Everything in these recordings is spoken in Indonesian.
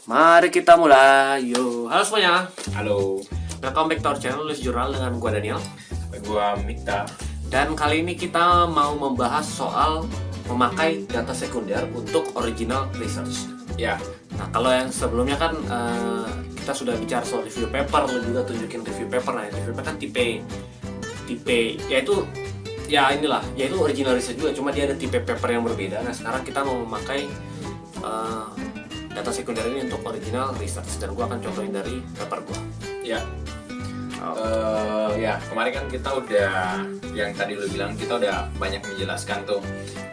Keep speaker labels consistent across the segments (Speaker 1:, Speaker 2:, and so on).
Speaker 1: Mari kita mulai. Yo, halo semuanya.
Speaker 2: Halo,
Speaker 1: Welcome back to our channel Nulis Jurnal dengan gua Daniel.
Speaker 2: gua Mikta.
Speaker 1: Dan kali ini kita mau membahas soal memakai data sekunder untuk original research.
Speaker 2: Ya,
Speaker 1: Nah, kalau yang sebelumnya kan kita sudah bicara soal review paper, lu juga tunjukin review paper. Nah, review paper kan tipe yaitu yaitu original research juga, cuma dia ada tipe paper yang berbeda. Nah, sekarang kita mau memakai data sekunder ini untuk original research, dan gua akan contohin dari paper gua.
Speaker 2: ya. Kemarin kan kita udah, yang tadi lu bilang, kita udah banyak menjelaskan tuh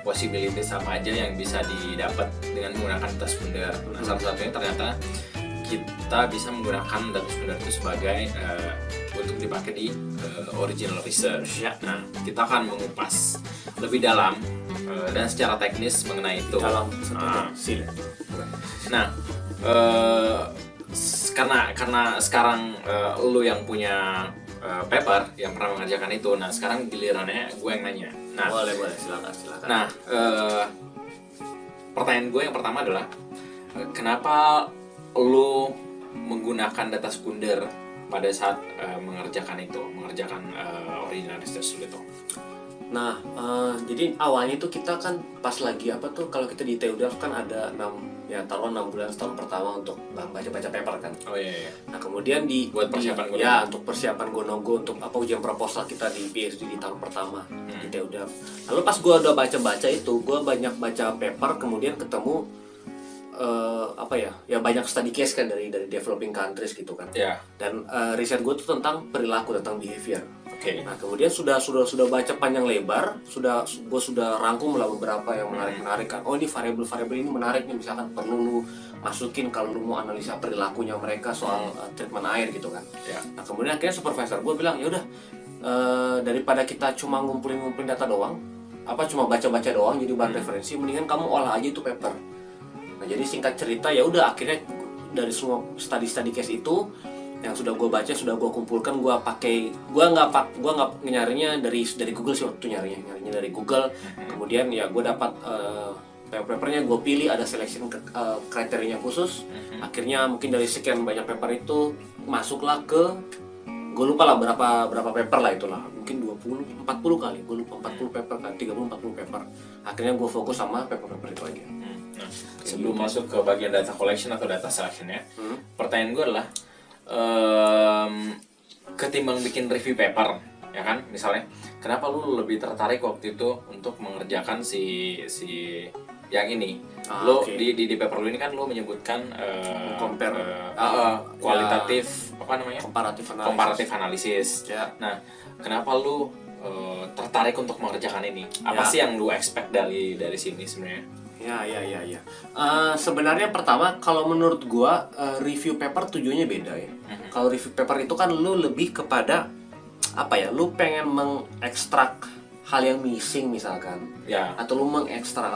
Speaker 2: possibilities apa aja yang bisa didapat dengan menggunakan data sekunder. Nah, salah satunya ternyata kita bisa menggunakan data sekunder itu sebagai untuk dipakai di original research.
Speaker 1: Ya.
Speaker 2: Nah, kita akan mengupas lebih dalam dan secara teknis mengenai itu.
Speaker 1: Dalam sila.
Speaker 2: Nah, karena sekarang lu yang punya paper yang pernah mengerjakan itu, nah sekarang gilirannya gue yang nanya. Nah,
Speaker 1: boleh silakan.
Speaker 2: Nah, pertanyaan gue yang pertama adalah kenapa lu menggunakan data sekunder pada saat mengerjakan original research itu?
Speaker 1: Nah, jadi awalnya itu kita kan pas lagi kalau kita di TUDAF kan ada 6 bulan setahun pertama untuk baca-baca paper kan.
Speaker 2: Oh iya.
Speaker 1: Nah, kemudian
Speaker 2: Buat persiapan Gonogo.
Speaker 1: untuk persiapan Gonogo, untuk ujian proposal kita di PhD di tahun pertama di TUDAF. Lalu pas gue udah baca-baca itu, gue banyak baca paper, kemudian ketemu banyak study case kan dari developing countries gitu kan.
Speaker 2: Ya.
Speaker 1: Dan riset gue tuh tentang perilaku, tentang behavior.
Speaker 2: Oke.
Speaker 1: Nah, kemudian sudah baca panjang lebar, gue sudah rangkum lah beberapa yang menarik kan. Oh, ini variabel ini menarik nih, misalkan perlu lu masukin kalau lu mau analisa perilakunya mereka soal treatment air gitu kan.
Speaker 2: Ya.
Speaker 1: Nah, kemudian akhirnya supervisor gue bilang, ya udah daripada kita cuma ngumpulin data doang, cuma baca-baca doang jadi bahan referensi, mendingan kamu olah aja itu paper. Nah, jadi singkat cerita ya udah, akhirnya dari semua study case itu yang sudah gue baca, sudah gue kumpulkan, gue nggak nyarinya dari Google sih waktu nyarinya dari Google. Kemudian ya gue dapat papernya, gue pilih, ada selection kriterianya khusus. Akhirnya mungkin dari sekian banyak paper itu masuklah ke, gue lupa lah berapa paper lah itulah, mungkin 40 kali, gue lupa 40 paper kan, 30-40 paper. Akhirnya gue fokus sama paper itu aja.
Speaker 2: Nah, sebelum masuk ke bagian data collection atau data selection ya, pertanyaan gue adalah ketimbang bikin review paper, ya kan, misalnya, kenapa lu lebih tertarik waktu itu untuk mengerjakan si yang ini? Di paper lu ini kan lu menyebutkan kualitatif komparatif analisis.
Speaker 1: Ya.
Speaker 2: Nah, kenapa lu tertarik untuk mengerjakan ini? Apa sih yang lu expect dari sini sebenarnya?
Speaker 1: Ya. Sebenarnya pertama, kalau menurut gua review paper tujuannya beda ya. Kalau review paper itu kan lu lebih kepada lu pengen mengekstrak hal yang missing misalkan,
Speaker 2: Ya.
Speaker 1: atau lu mengekstrak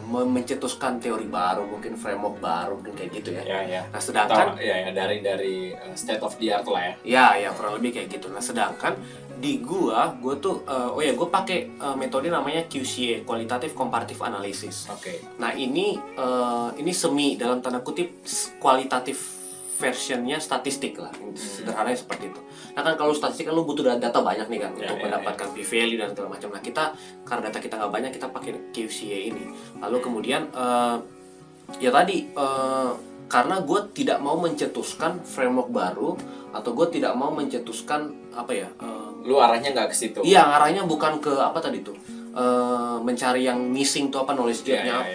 Speaker 1: mencetuskan teori baru, mungkin framework baru, mungkin kayak gitu ya.
Speaker 2: Ya.
Speaker 1: Nah, sedangkan
Speaker 2: dari state of the art lah ya.
Speaker 1: Ya kurang lebih kayak gitu. Nah, sedangkan di gue tuh gue pakai metode namanya QCA, Qualitative Comparative Analysis.
Speaker 2: Oke.
Speaker 1: Nah, ini semi dalam tanda kutip kualitatif versionnya statistik lah, sederhananya seperti itu. Nah, kan kalau statistik kan lu butuh data banyak nih kan untuk mendapatkan p-value dan segala macam. Nah, kita karena data kita nggak banyak, kita pakai QCA ini. Lalu kemudian karena gue tidak mau mencetuskan framework baru, atau gue tidak mau mencetuskan
Speaker 2: Lu arahnya nggak ke situ?
Speaker 1: Iya, arahnya bukan ke mencari yang missing tuh knowledge gap-nya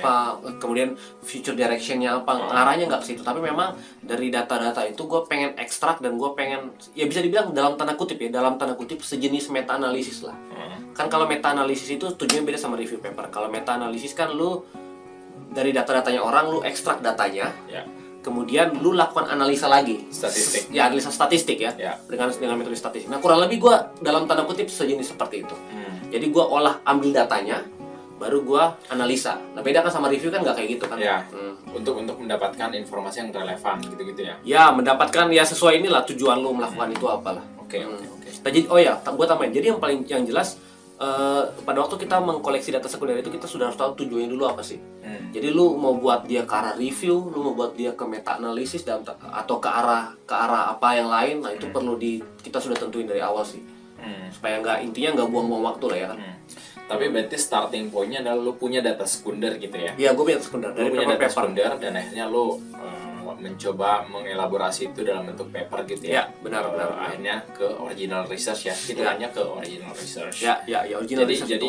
Speaker 1: kemudian future direction-nya arahnya nggak ke situ. Tapi memang dari data-data itu gue pengen ekstrak, dan gue pengen, ya bisa dibilang dalam tanda kutip sejenis meta analisis lah. Kan kalau meta analisis itu tujuannya beda sama review paper. Kalau meta analisis kan lu dari data-datanya orang, lu ekstrak datanya, kemudian lu lakukan analisa lagi,
Speaker 2: statistik.
Speaker 1: Analisa statistik ya. Dengan metode statistik. Nah, kurang lebih gue dalam tanda kutip sejenis seperti itu. Jadi gue ambil datanya, baru gue analisa. Nah, beda kan sama review kan nggak kayak gitu kan?
Speaker 2: Ya. Untuk mendapatkan informasi yang relevan gitu-gitu ya.
Speaker 1: Ya, mendapatkan sesuai inilah tujuan lu melakukan itu apalah.
Speaker 2: Oke.
Speaker 1: Jadi gue tambahin. Jadi yang jelas pada waktu kita mengkoleksi data sekunder itu kita sudah harus tahu tujuannya dulu apa sih. Jadi lu mau buat dia ke arah review, lu mau buat dia ke meta analisis atau ke arah apa yang lain. Nah itu perlu kita sudah tentuin dari awal sih, supaya intinya nggak buang-buang waktu lah ya kan.
Speaker 2: Tapi berarti starting point-nya adalah lu punya data sekunder gitu ya?
Speaker 1: Iya, gue punya data sekunder dari
Speaker 2: punya data
Speaker 1: paper.
Speaker 2: sekunder dan akhirnya lu mencoba mengelaborasi itu dalam bentuk paper gitu ya?
Speaker 1: Ya, benar.
Speaker 2: Akhirnya ke original research ya, hitungannya ke original research.
Speaker 1: Ya, original research.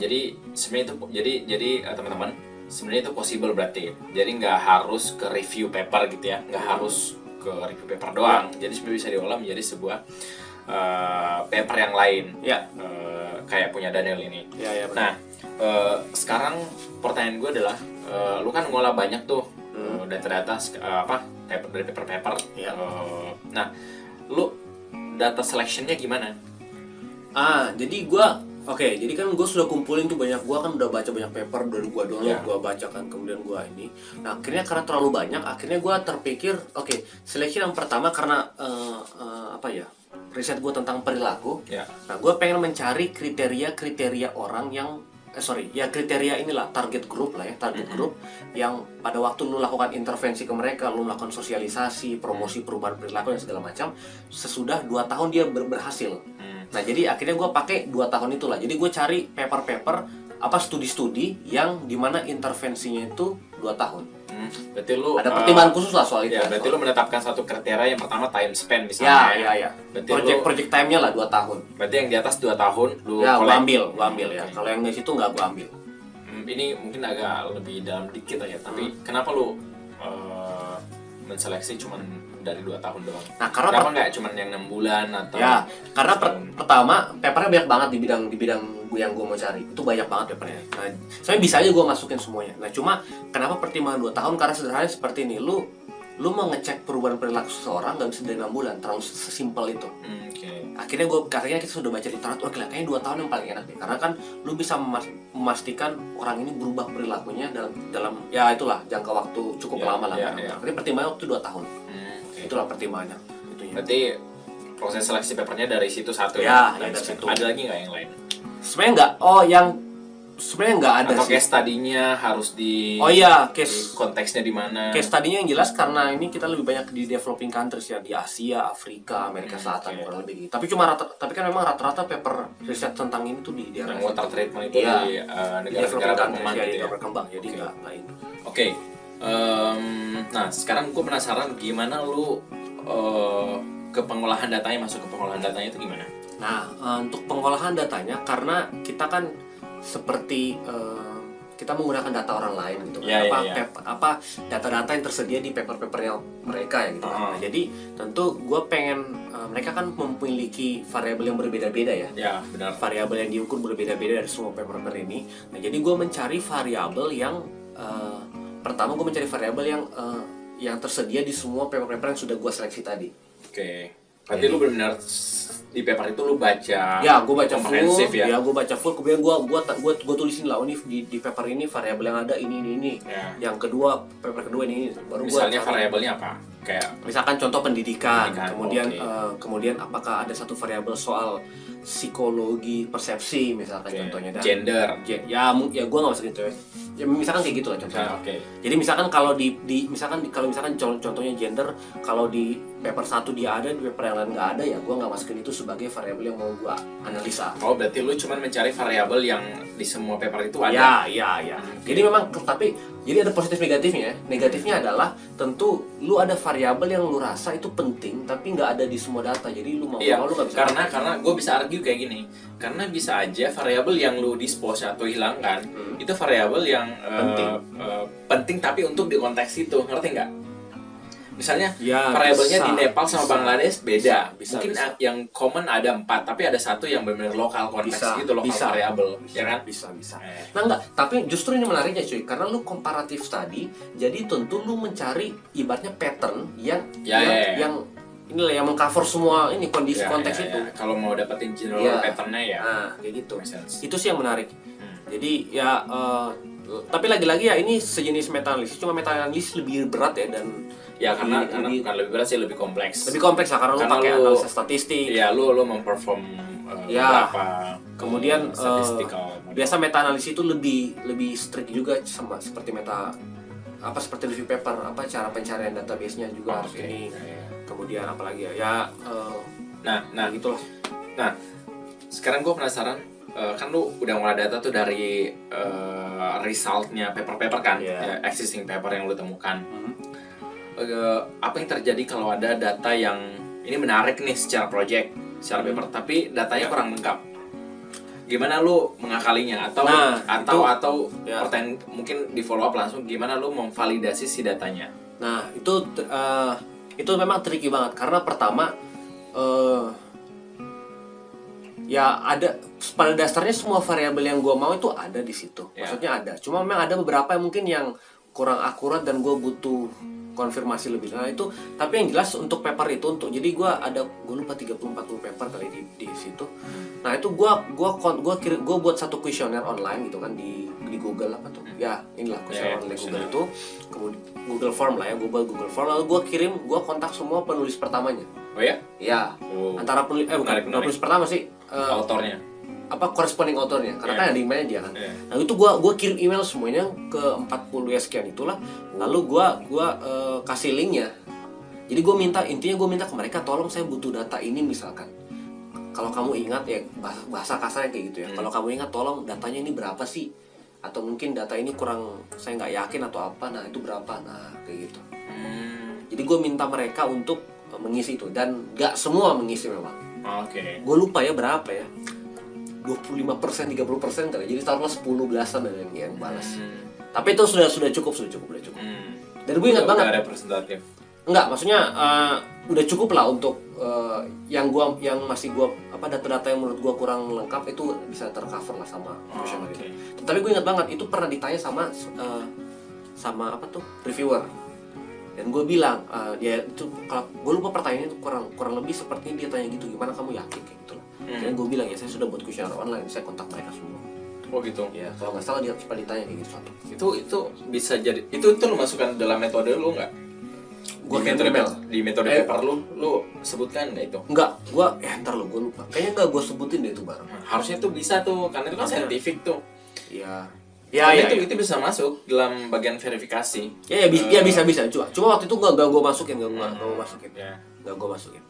Speaker 2: Jadi sebenarnya itu teman-teman, sebenarnya itu possible berarti. Jadi nggak harus ke review paper gitu ya, nggak harus ke review paper doang. Jadi sebenarnya bisa diolah menjadi sebuah paper yang lain. Ya. Kayak punya Daniel ini.
Speaker 1: Ya,
Speaker 2: nah, sekarang pertanyaan gue adalah, lu kan ngolah banyak tuh data-data dari paper-paper. Ya. Nah, lu data selectionnya gimana?
Speaker 1: Jadi jadi kan gue sudah kumpulin tuh banyak, gue kan udah baca banyak paper dari gue download, gue baca kan, kemudian gue ini. Nah akhirnya karena terlalu banyak, akhirnya gue terpikir, selection yang pertama karena riset gue tentang perilaku. Nah gue pengen mencari kriteria orang yang kriteria inilah target group group yang pada waktu lu lakukan intervensi ke mereka, lu melakukan sosialisasi, promosi perubahan perilaku dan segala macam, sesudah 2 tahun dia berhasil. Nah jadi akhirnya gue pakai 2 tahun itulah. Jadi gue cari paper-paper studi-studi yang dimana intervensinya itu 2 tahun.
Speaker 2: Berarti lu
Speaker 1: ada pertimbangan khusus lah soal itu.
Speaker 2: Ya, berarti lu menetapkan satu kriteria, yang pertama time span misalnya.
Speaker 1: Ya. Project time-nya lah 2 tahun.
Speaker 2: Berarti yang di atas 2 tahun lu
Speaker 1: gua ambil ya. Kalau yang di situ nggak gua ambil.
Speaker 2: Ini mungkin agak lebih dalam dikit aja, tapi kenapa lu menseleksi cuman dari 2 tahun doang?
Speaker 1: Nah, karena
Speaker 2: kenapa nggak cuman yang 6 bulan atau?
Speaker 1: Ya, karena pertama papernya banyak banget di bidang yang gue mau cari. Itu banyak banget papernya. Nah, sebenarnya bisa aja gue masukin semuanya. Nah, cuma kenapa pertimbangan 2 tahun? Karena sederhananya seperti ini. Lu mau ngecek perubahan perilaku seseorang nggak bisa dari 6 bulan, terlalu sesimpel itu. Akhirnya kita sudah baca literatur, kayaknya 2 tahun yang paling enak deh. Karena kan lu bisa memastikan orang ini berubah perilakunya dalam ya itulah jangka waktu cukup lama lah. Akhirnya pertimbangan waktu 2 tahun. Itulah pertimbangannya.
Speaker 2: Berarti proses seleksi papernya dari situ satu
Speaker 1: ya? Dari situ.
Speaker 2: Ada lagi nggak yang lain?
Speaker 1: Sebenarnya nggak ada.
Speaker 2: Atau case study-nya harus case konteksnya di mana?
Speaker 1: Case study-nya yang jelas karena ini kita lebih banyak di developing countries ya, di Asia, Afrika, Amerika Selatan kurang lebih. Tapi kan memang rata-rata paper riset tentang ini tuh di daerah
Speaker 2: water treatment itu di negara-negara
Speaker 1: berkembang, jadi nggak itu.
Speaker 2: Nah sekarang gue penasaran gimana lu masuk ke pengolahan datanya itu gimana?
Speaker 1: Nah untuk pengolahan datanya karena kita kan seperti kita menggunakan data orang lain gitu kan, data-data yang tersedia di paper-papernya mereka ya gitu kan. Nah, jadi tentu gue pengen mereka kan memiliki variabel yang berbeda-beda ya.
Speaker 2: Ya benar.
Speaker 1: Variabel yang diukur berbeda-beda dari semua paper-paper ini. Nah jadi gue mencari variabel yang pertama gue mencari variabel yang tersedia di semua paper-paper yang sudah gue seleksi tadi.
Speaker 2: Berarti lu benar-benar di paper itu lu baca?
Speaker 1: Ya, gue baca full.
Speaker 2: Ya,
Speaker 1: gue baca full. Kemudian gue tulisin lah, di paper ini variabel yang ada ini. Ya. Yang kedua, paper kedua ini. Baru
Speaker 2: misalnya variabelnya apa?
Speaker 1: Kayak misalkan contoh pendidikan. Kemudian apakah ada satu variabel soal psikologi persepsi misalkan contohnya, dan
Speaker 2: gender.
Speaker 1: Ya gue nggak masukin itu ya, misalkan kayak gitu lah contohnya. Jadi misalkan kalau misalkan contohnya gender, kalau di paper 1 dia ada, di paper yang lain nggak ada, ya gue nggak masukin itu sebagai variabel yang mau gue analisa.
Speaker 2: Berarti lu cuma mencari variabel yang di semua paper itu ada?
Speaker 1: Ya. Jadi memang jadi ada positif negatifnya. Negatifnya adalah tentu lu ada variabel yang lu rasa itu penting tapi nggak ada di semua data, jadi lu lu nggak bisa.
Speaker 2: Karena gue bisa argue kayak gini, karena bisa aja variabel yang lu dispose atau hilangkan itu variabel yang penting tapi untuk di konteks itu, ngerti nggak? Misalnya variabelnya di Nepal sama Bangladesh beda. Mungkin yang common ada 4, tapi ada satu yang benar-benar lokal konteks gitu, lokal variabel, ya kan?
Speaker 1: Bisa. Nah enggak, tapi justru ini menariknya cuy, karena lu komparatif tadi, jadi tentu lu mencari ibaratnya pattern yang inilah yang mengcover semua ini kondisi konteks itu.
Speaker 2: Kalau mau dapetin general patternnya ya.
Speaker 1: Nah, kayak gitu. Itu sih yang menarik. Jadi ya tapi lagi-lagi ya ini sejenis meta analisis, cuma meta analisis lebih berat ya, dan
Speaker 2: karena bukan lebih berat sih, lebih kompleks.
Speaker 1: Lebih kompleks lah karena lu pakai analisa statistik.
Speaker 2: Iya, lu memperform
Speaker 1: Ya.
Speaker 2: berapa
Speaker 1: Kemudian
Speaker 2: statistical model.
Speaker 1: biasa meta analisis itu lebih strict juga sama seperti seperti review paper, cara pencarian database-nya juga harus
Speaker 2: Oke.
Speaker 1: ini.
Speaker 2: Ya.
Speaker 1: Kemudian apalagi ya
Speaker 2: Nah,
Speaker 1: gitulah.
Speaker 2: Nah, sekarang gue penasaran, kan lu udah ngolah data tuh dari resultnya paper-paper kan,
Speaker 1: Iya.
Speaker 2: ya, existing paper yang lu temukan. Apa yang terjadi kalau ada data yang ini menarik nih secara project, secara paper, tapi datanya kurang lengkap? Gimana lu mengakalinya? Atau
Speaker 1: Nah, ya.
Speaker 2: pertanyaan mungkin di follow up langsung, gimana lu memvalidasi si datanya?
Speaker 1: Nah, itu memang tricky banget karena pertama ya ada pada dasarnya semua variabel yang gue mau itu ada di situ.
Speaker 2: Ya.
Speaker 1: Maksudnya ada. Cuma memang ada beberapa yang mungkin yang kurang akurat dan gue butuh konfirmasi lebih. Nah, itu tapi yang jelas untuk paper itu jadi gue lupa 30-40 paper kali di situ. Nah, itu gue buat satu kuesioner online gitu kan di Google apa tuh. Ya, inilah kuesioner online Google itu. Kemudian Google Form lah ya, gue buat Google Form lalu gue kontak semua penulis pertamanya.
Speaker 2: Oh ya?
Speaker 1: Ya.
Speaker 2: Oh.
Speaker 1: Antara penulis bukan penulis pertama sih.
Speaker 2: Autornya.
Speaker 1: Corresponding autornya karena kan ada emailnya dia kan. Nah itu gue kirim email semuanya ke 40 ya sekian itulah. Lalu gue kasih linknya. Jadi intinya gue minta ke mereka tolong saya butuh data ini misalkan. Kalau kamu ingat ya bahasa kasarnya kayak gitu ya. Kalau kamu ingat tolong datanya ini berapa sih? Atau mungkin data ini kurang saya nggak yakin atau apa. Nah itu berapa? Nah kayak gitu. Jadi gue minta mereka untuk mengisi itu dan nggak semua mengisi memang.
Speaker 2: Oke.
Speaker 1: Gue lupa ya berapa ya. 25%, 30% kali. Jadi taruhlah 10 belasan ada yang balas. Tapi itu sudah cukup. Dan gue ingat banget.
Speaker 2: Udah representatif.
Speaker 1: Enggak, maksudnya udah cukup lah untuk yang masih data-data yang menurut gue kurang lengkap itu bisa tercover lah sama questionnaire itu. Tapi gue ingat banget itu pernah ditanya sama reviewer. Dan gue bilang dia itu kalau gue lupa pertanyaannya itu kurang lebih seperti dia tanya gitu, gimana kamu yakin kayak gitu loh. Dan gue bilang ya saya sudah buat kuesioner online, saya kontak mereka semua.
Speaker 2: Oh gitu.
Speaker 1: Ya kalau nggak salah dia sempat ditanya kayak gitu satu.
Speaker 2: Itu bisa jadi itu lu masukkan dalam metode lu nggak?
Speaker 1: Gua
Speaker 2: di metode paper lu sebutkan nggak itu?
Speaker 1: Enggak, ntar lo gue lupa. Kayaknya nggak gue sebutin deh itu barang.
Speaker 2: Harusnya tuh bisa tuh, karena itu kan scientific tuh.
Speaker 1: Iya.
Speaker 2: Itu bisa masuk dalam bagian verifikasi.
Speaker 1: Bisa. Cuma waktu itu nggak gue masukin, nggak gue masukin.
Speaker 2: Ya.
Speaker 1: Nggak gue masukin.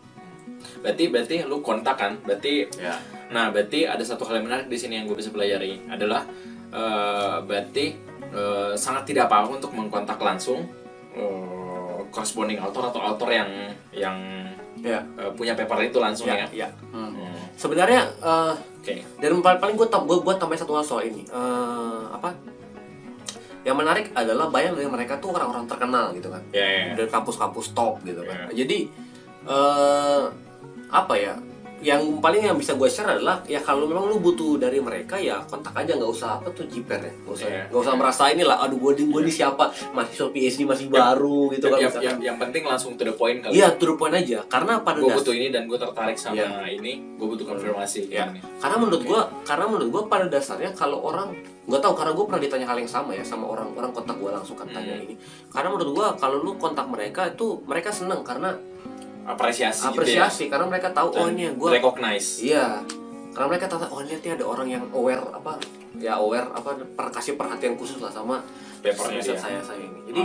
Speaker 2: Berarti lu kontak kan? Berarti
Speaker 1: Ya.
Speaker 2: Nah, berarti ada satu hal yang menarik di sini yang gue bisa pelajari adalah berarti sangat tidak apa-apa untuk mengkontak langsung corresponding author atau author yang punya paper itu langsung ya.
Speaker 1: Sebenarnya
Speaker 2: Oke.
Speaker 1: dan paling gue tambahin satu hal soal ini. Yang menarik adalah banyak dari mereka tuh orang-orang terkenal gitu kan. Dari kampus-kampus top gitu kan. Jadi yang bisa gue share adalah ya kalau memang lu butuh dari mereka ya kontak aja, nggak usah jiper ya, nggak usah merasa inilah aduh gue di siapa mahasiswa PhD masih baru gitu kan.
Speaker 2: Yang penting langsung to the point kali.
Speaker 1: Iya, to the point aja karena pada
Speaker 2: gue butuh ini dan gue tertarik sama ini, gue butuh konfirmasi.
Speaker 1: Karena menurut gue pada dasarnya kalau orang nggak tahu, karena gue pernah ditanya hal yang sama ya sama orang kontak gue langsung kan tanya ini. Karena menurut gue kalau lu kontak mereka itu mereka seneng karena
Speaker 2: apresiasi gitu
Speaker 1: ya? Karena mereka tahu
Speaker 2: dan
Speaker 1: ini gue
Speaker 2: recognize.
Speaker 1: Iya, karena mereka tahu lihat ada orang yang aware kasih perhatian khusus lah sama
Speaker 2: papernya
Speaker 1: saya ini. Jadi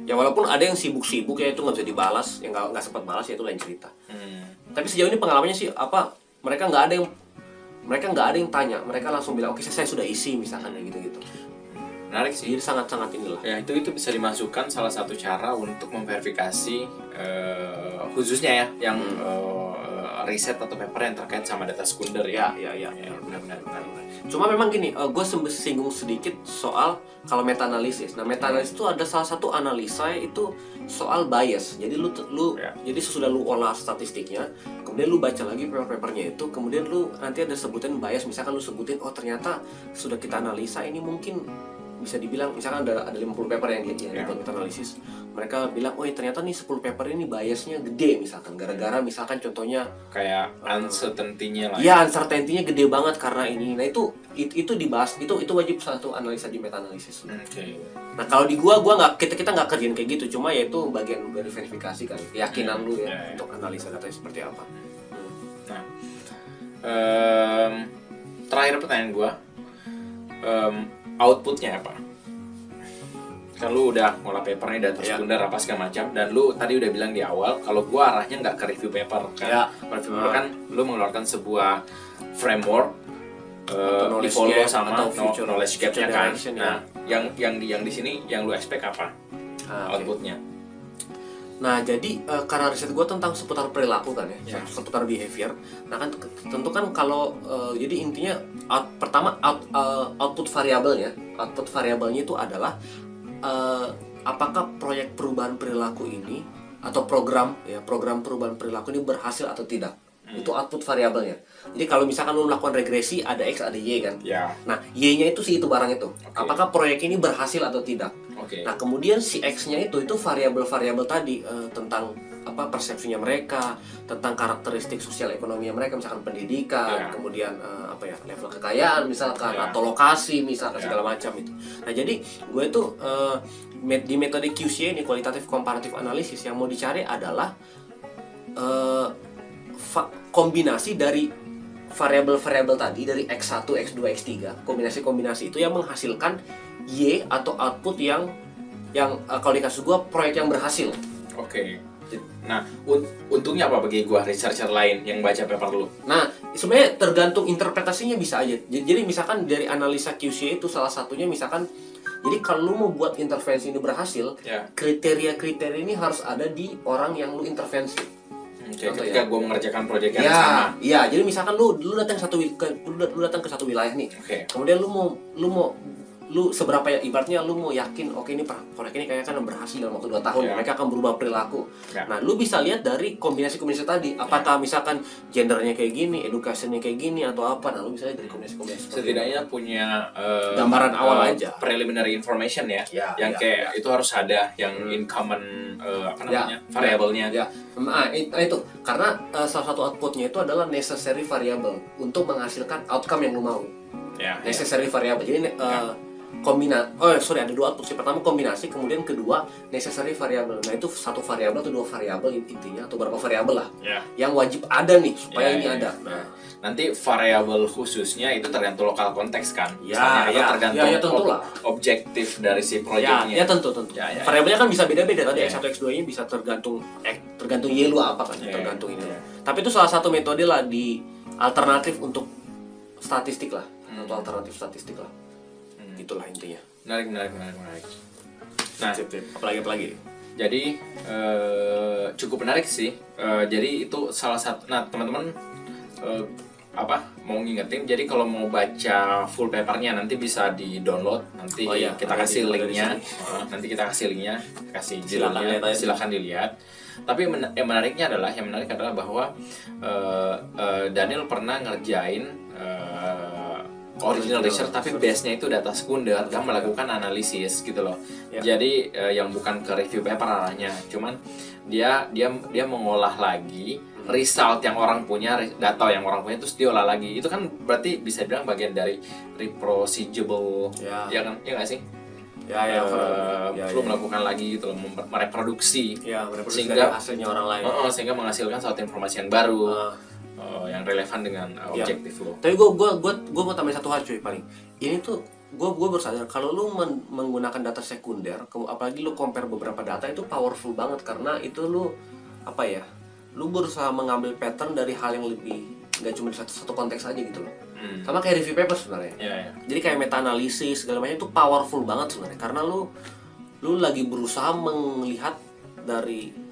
Speaker 1: ya walaupun ada yang sibuk ya itu nggak bisa dibalas, yang nggak sempat balas ya itu lain cerita. Tapi sejauh ini pengalamannya sih mereka nggak ada yang tanya, mereka langsung bilang oke saya sudah isi misalkan kayak gitu.
Speaker 2: Menarik sih.
Speaker 1: Jadi sangat inilah.
Speaker 2: Ya itu bisa dimasukkan salah satu cara untuk memverifikasi khususnya ya yang riset atau paper yang terkait sama data sekunder ya.
Speaker 1: Benar. Cuma memang gini, gue singgung sedikit soal kalau meta analisis. Nah, meta analisis itu ada salah satu analisa itu soal bias. Jadi jadi sesudah lu olah statistiknya, kemudian lu baca lagi paper-papernya itu, kemudian lu nanti ada sebutin bias, misalkan lu sebutin ternyata sudah kita analisa ini mungkin bisa dibilang misalkan ada 50 paper yang dia buat meta analisis. Mereka bilang ternyata nih 10 paper ini biasnya gede misalkan gara-gara misalkan contohnya
Speaker 2: kayak uncertainty-nya lah.
Speaker 1: Iya, uncertainty-nya gede banget karena ini. Nah, itu dibahas. Itu wajib satu analisa di meta analisis. Nah, kalau di gua nggak kita nggak kerjain kayak gitu, cuma ya itu bagian dari verifikasi kan, keyakinan lu ya untuk analisa datanya seperti apa.
Speaker 2: Terakhir pertanyaan gue, outputnya apa? Kan lu udah ngolah papernya data sekunder apa segala macam, dan lu tadi udah bilang di awal kalau gue arahnya nggak ke review paper kan. Review paper kan lu mengeluarkan sebuah framework, di follow sama knowledge gap-nya kan. Nah, yang di sini yang lu expect apa outputnya?
Speaker 1: Nah, jadi karena riset gue tentang seputar perilaku kan ya, seputar behavior. Nah kan tentu kan kalau jadi intinya pertama output variabelnya itu adalah apakah proyek perubahan perilaku ini atau program perubahan perilaku ini berhasil atau tidak. Itu output variabelnya. Jadi kalau misalkan lu melakukan regresi ada X ada Y kan. Nah, Y-nya itu itu barang itu. Apakah proyek ini berhasil atau tidak. Nah, kemudian si X-nya itu variabel-variabel tadi tentang persepsinya mereka, tentang karakteristik sosial ekonomi mereka, misalkan pendidikan, kemudian level kekayaan misalkan, atau lokasi misalkan segala macam itu. Nah, jadi gue itu di metode QCA ini, qualitative comparative analysis, yang mau dicari adalah kombinasi dari variabel-variabel tadi, dari X1, X2, X3, kombinasi-kombinasi itu yang menghasilkan Y atau output yang kalau di kasus gue proyek yang berhasil.
Speaker 2: Nah, untungnya apa bagi gue researcher lain yang baca paper lu?
Speaker 1: Nah, sebenarnya tergantung interpretasinya bisa aja. Jadi misalkan dari analisa QCA itu salah satunya misalkan, jadi kalau lu mau buat intervensi ini berhasil, kriteria-kriteria ini harus ada di orang yang lu intervensi.
Speaker 2: Ketika gue mengerjakan proyek yang sama.
Speaker 1: Iya, jadi misalkan lu datang ke satu wilayah nih. Kemudian lu seberapa ibaratnya lu mau yakin oke ini proyek ini kayaknya kan berhasil dalam waktu 2 tahun, mereka akan berubah perilaku. Nah, lu bisa lihat dari kombinasi-kombinasi tadi, apakah misalkan gendernya kayak gini, educationnya kayak gini atau apa. Nah, lu bisa lihat dari kombinasi-kombinasi.
Speaker 2: Setidaknya punya
Speaker 1: gambaran awal aja,
Speaker 2: preliminary information yang kayak itu harus ada yang in common variabelnya.
Speaker 1: Nah, itu karena salah satu outputnya itu adalah necessary variable untuk menghasilkan outcome yang lu mau. Necessary variable. Jadi ada 2 output sih. Pertama kombinasi, kemudian kedua necessary variable. Nah, itu 1 variabel atau 2 variabel intinya, atau berapa variabel lah yang wajib ada nih supaya ini ada. Nah,
Speaker 2: nanti variabel khususnya itu tergantung lokal konteks kan. Tergantung objektif dari si proyeknya.
Speaker 1: Tentu. Variabelnya kan bisa beda-beda. Tadi X1, X2-nya bisa tergantung Y lu apa kan, tergantung ini. Tapi itu salah satu metode lah di alternatif untuk statistik lah, atau alternatif statistik lah. Itulah intinya.
Speaker 2: Menarik. Nah,
Speaker 1: apalagi.
Speaker 2: Jadi cukup menarik sih. Jadi itu salah satu. Nah, teman-teman mau ngingetin. Jadi kalau mau baca full papernya nanti bisa di-download. Nanti kita kasih linknya. Silakan dilihat. Tapi yang menarik adalah bahwa Daniel pernah ngerjain original research, tapi base-nya itu data sekunder, kan melakukan analisis gitu loh. Jadi yang bukan ke review paper arahnya, cuman dia mengolah lagi result yang orang punya, data yang orang punya, terus dia olah lagi. Itu kan berarti bisa bilang bagian dari reproducible, ya kan? Ya nggak sih? Lu melakukan lagi gitu loh, mereproduksi, sehingga
Speaker 1: hasilnya orang lain,
Speaker 2: sehingga menghasilkan suatu informasi yang baru. Yang relevan dengan objektif lo.
Speaker 1: Tapi gue mau tambahin 1 hal cuy paling. Ini tuh gue bersadar kalau lu menggunakan data sekunder, apalagi lu compare beberapa data, itu powerful banget karena itu lu lu berusaha mengambil pattern dari hal yang lebih, nggak cuma di satu konteks aja gitu loh. Sama kayak review paper sebenarnya. Jadi kayak meta analisis segala macam itu powerful banget sebenarnya karena lu lagi berusaha melihat dari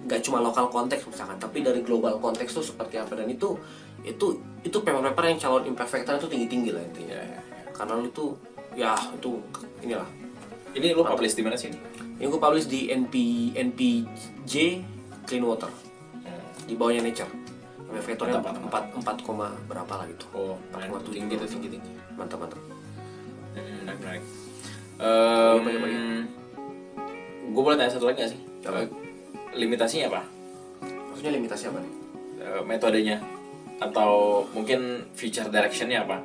Speaker 1: nggak cuma lokal konteks misalkan, tapi dari global konteks tuh seperti apa, dan itu paper-paper yang calon impact factor itu tinggi lah intinya. Karena lu tuh itu inilah.
Speaker 2: Ini lu publish di mana sih ini?
Speaker 1: Ini gue publish di NPJ Clean Water, di bawahnya Nature. Impact factornya 4 berapa lah gitu.
Speaker 2: Tinggi.
Speaker 1: Mantap.
Speaker 2: Menarik. Gue boleh tanya satu lagi nggak sih? Limitasinya apa?
Speaker 1: Maksudnya limitasi apa nih?
Speaker 2: Metodenya atau mungkin future directionnya apa?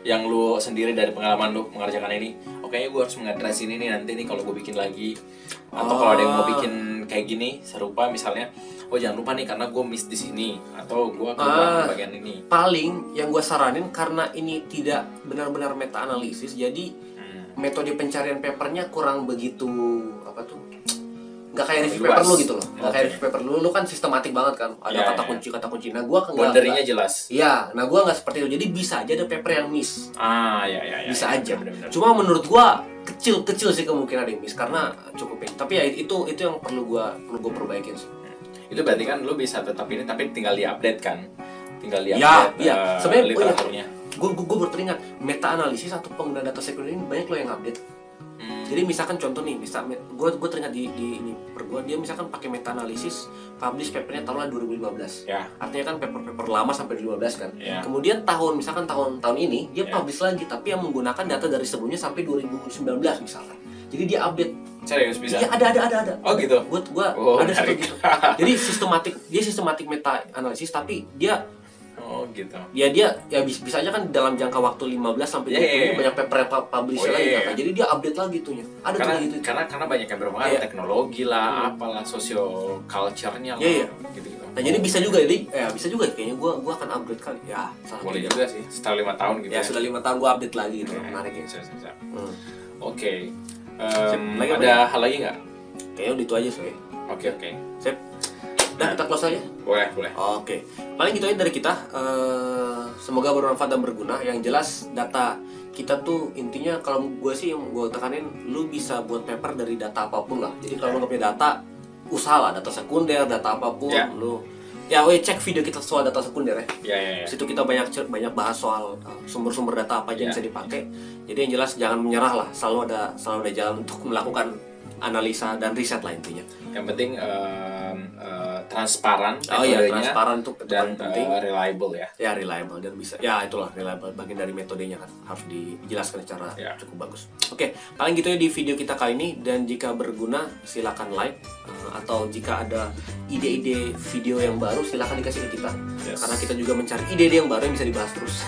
Speaker 2: Yang lu sendiri dari pengalaman lu mengerjakan ini, kayaknya gue harus mengadres ini nih nanti nih kalau gue bikin lagi, atau kalau ada yang mau bikin kayak gini serupa misalnya, oh jangan lupa nih karena gue miss di sini atau gue kekurangan bagian ini.
Speaker 1: Paling yang gue saranin karena ini tidak benar-benar meta analisis, jadi metode pencarian papernya kurang begitu apa tuh? Nggak kayak review paper lu gitu loh. Nggak kayak review paper lu kan sistematik banget kan. Ada kata kunci. Nah gue
Speaker 2: boundary-nya jelas.
Speaker 1: Iya, nah gue nggak seperti itu. Jadi bisa aja ada paper yang miss.
Speaker 2: Ya.
Speaker 1: Bisa aja.
Speaker 2: Bener.
Speaker 1: Cuma menurut gue kecil sih kemungkinan ada yang miss karena cukup ini. Tapi ya itu yang perlu gue perbaikin sih.
Speaker 2: Itu berarti kan lu bisa tetap ini tapi tinggal di-update kan. Tinggal di-update
Speaker 1: sebenarnya
Speaker 2: literaturnya.
Speaker 1: Gue berteringat meta analisis atau pengguna data sekunder ini banyak lo yang update. Jadi misalkan contoh nih, gue teringat di ini dia misalkan pakai meta analisis publish papernya taruhlah 2015.
Speaker 2: Ya.
Speaker 1: Artinya kan paper lama sampai 2015 kan.
Speaker 2: Ya.
Speaker 1: Kemudian misalkan tahun ini dia publish lagi tapi yang menggunakan data dari sebelumnya sampai 2019 misalkan. Jadi dia update.
Speaker 2: Serius bisa?
Speaker 1: Iya ada.
Speaker 2: Oh gitu.
Speaker 1: Gua ada satu gitu. Jadi sistematik meta analisis tapi dia
Speaker 2: gitu.
Speaker 1: Ya dia bisa aja kan dalam jangka waktu 15 sampai 20 banyak paper publish lagi kan. Jadi dia update lagi itunya. Ada
Speaker 2: karena,
Speaker 1: gitu.
Speaker 2: Karena banyak yang berpengaruh teknologi lah, apalah socio culture-nya lah gitu.
Speaker 1: Nah, jadi bisa juga kayaknya gua akan upgrade kali. Ya,
Speaker 2: boleh juga sih. Setelah 5 tahun gitu.
Speaker 1: Ya, sudah 5 tahun gua update lagi gitu. Menarik ya.
Speaker 2: Oke.
Speaker 1: Lagi
Speaker 2: ada hal lagi nggak?
Speaker 1: Kayaknya itu aja sih.
Speaker 2: Oke.
Speaker 1: Sip. Udah kita close aja?
Speaker 2: Boleh.
Speaker 1: Oke. Paling gitu aja dari kita. Semoga bermanfaat dan berguna. Yang jelas data kita tuh intinya kalau gue sih yang gue tekanin, lu bisa buat paper dari data apapun lah. Jadi kalau lu nggak punya data, usahalah data sekunder, data apapun. Lu cek video kita soal data sekunder ya. Situ kita banyak bahas soal sumber-sumber data apa aja yang bisa dipakai. Jadi yang jelas jangan menyerah lah. Selalu ada jalan untuk melakukan analisa dan riset lah intinya.
Speaker 2: Yang penting transparan,
Speaker 1: transparan itu
Speaker 2: dan
Speaker 1: penting.
Speaker 2: Reliable ya.
Speaker 1: Ya reliable dan bisa. Ya itulah reliable, bagian dari metodenya kan harus dijelaskan secara cukup bagus. Oke, paling gitu ya di video kita kali ini, dan jika berguna silakan like atau jika ada ide-ide video yang baru silakan dikasih ke kita. Karena kita juga mencari ide-ide yang baru yang bisa dibahas terus.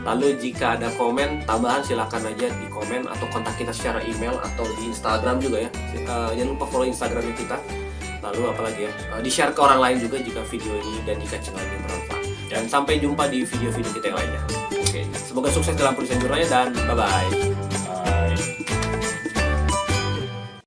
Speaker 1: Lalu jika ada komen tambahan silakan aja di komen atau kontak kita secara email atau di Instagram juga ya. Jangan lupa follow Instagramnya kita. Lalu apalagi ya, di-share ke orang lain juga jika video ini dan jika channel ini bermanfaat. Dan sampai jumpa di video-video kita yang lainnya. Oke, semoga sukses dalam penulisan jurnalnya dan bye-bye.